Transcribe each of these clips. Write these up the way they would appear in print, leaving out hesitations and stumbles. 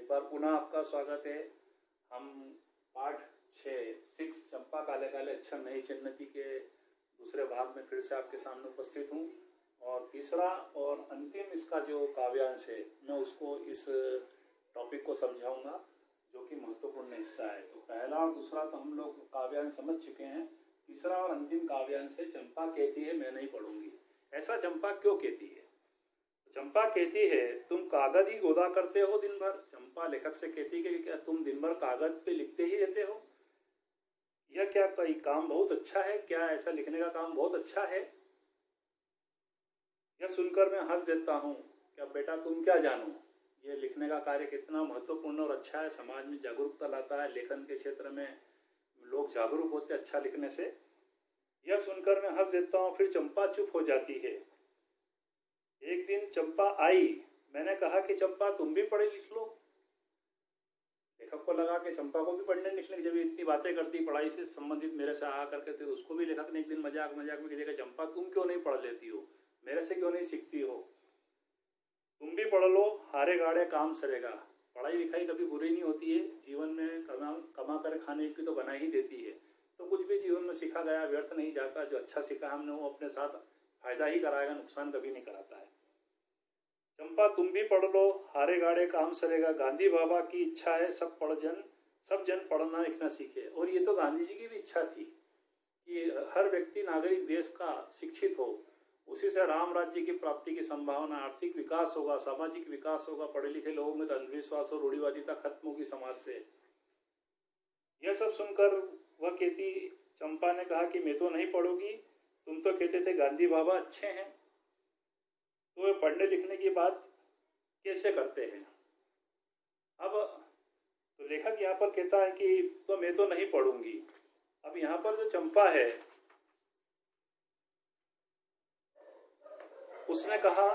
बार पुनः आपका स्वागत है। हम पाठ 6 चंपा काले काले अक्षर नहीं चिन्हती के दूसरे भाग में फिर से आपके सामने उपस्थित हूँ और तीसरा और अंतिम इसका जो काव्यांश है मैं उसको इस टॉपिक को समझाऊंगा जो कि महत्वपूर्ण हिस्सा है। तो पहला और दूसरा तो हम लोग काव्यांश समझ चुके हैं। तीसरा और अंतिम काव्यांश है चंपा कहती है मैं नहीं पढ़ूंगी। ऐसा चंपा क्यों कहती है? चंपा कहती है तुम कागज ही गोदा करते हो दिन भर। चंपा लेखक से कहती है कि क्या तुम दिन भर कागज पे लिखते ही रहते हो? यह क्या कोई काम बहुत अच्छा है? क्या ऐसा लिखने का काम बहुत अच्छा है? यह सुनकर मैं हंस देता हूँ। क्या बेटा तुम क्या जानो, ये लिखने का कार्य कितना महत्वपूर्ण और अच्छा है, समाज में जागरूकता लाता है, लेखन के क्षेत्र में लोग जागरूक होते अच्छा लिखने से। यह सुनकर मैं हंस देता हूँ। फिर चंपा चुप हो जाती है। एक दिन चंपा आई। मैंने कहा कि चंपा तुम भी पढ़े लिख लो। लेखक को लगा कि चंपा को भी पढ़ने लिखने की, जब ये इतनी बातें करती पढ़ाई से संबंधित मेरे से आ करके, तो उसको भी लेखक ने एक दिन मजाक मजाक में कहा चंपा तुम क्यों नहीं पढ़ लेती हो, मेरे से क्यों नहीं सीखती हो, तुम भी पढ़ लो, हारे गाड़े काम सरेगा। पढ़ाई लिखाई कभी बुरी नहीं होती है, जीवन में कमा कर खाने की तो बना ही देती है। तो कुछ भी जीवन में सीखा गया व्यर्थ नहीं जाता। जो अच्छा सीखा हमने वो अपने साथ फायदा ही कराएगा, नुकसान कभी नहीं कराता है। चंपा तुम भी पढ़ लो, हारे गाड़े काम सरेगा। गांधी बाबा की इच्छा है सब जन पढ़ना लिखना सीखे। और ये तो गांधी जी की भी इच्छा थी कि हर व्यक्ति नागरिक देश का शिक्षित हो, उसी से राम राज्य की प्राप्ति की संभावना, आर्थिक विकास होगा, सामाजिक विकास होगा, पढ़े लिखे लोगों में अंधविश्वास और रूढ़िवादिता खत्म होगी समाज से। यह सब सुनकर वह कहती, चंपा ने कहा कि मैं तो नहीं पढ़ूंगी, तुम तो कहते थे गांधी बाबा अच्छे हैं, तो वे पढ़ने लिखने की बात कैसे करते हैं? अब तो लेखक यहाँ पर कहता है कि तो मैं तो नहीं पढ़ूंगी। अब यहाँ पर जो चंपा है उसने कहा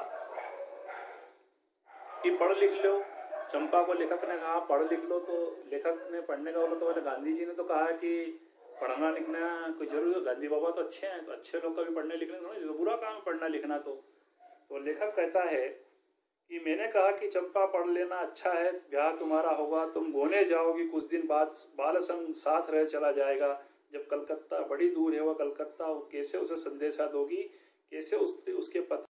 कि पढ़ लिख लो। चंपा को लेखक ने कहा पढ़ लिख लो, तो लेखक ने पढ़ने का बोला, तो बोले गांधी जी ने तो कहा कि पढ़ना लिखना कोई जरूरी है, गांधी बाबा तो अच्छे हैं, तो अच्छे लोग का भी पढ़ने लिखने तो बुरा काम है पढ़ना लिखना। तो लेखक कहता है कि मैंने कहा कि चंपा पढ़ लेना अच्छा है, ब्याह तुम्हारा होगा, तुम गोने जाओगी, कुछ दिन बाद बाल संग साथ रह चला जाएगा। जब कलकत्ता बड़ी दूर है वह कलकत्ता, कैसे उसे संदेशा दोगी, कैसे उसके पत्र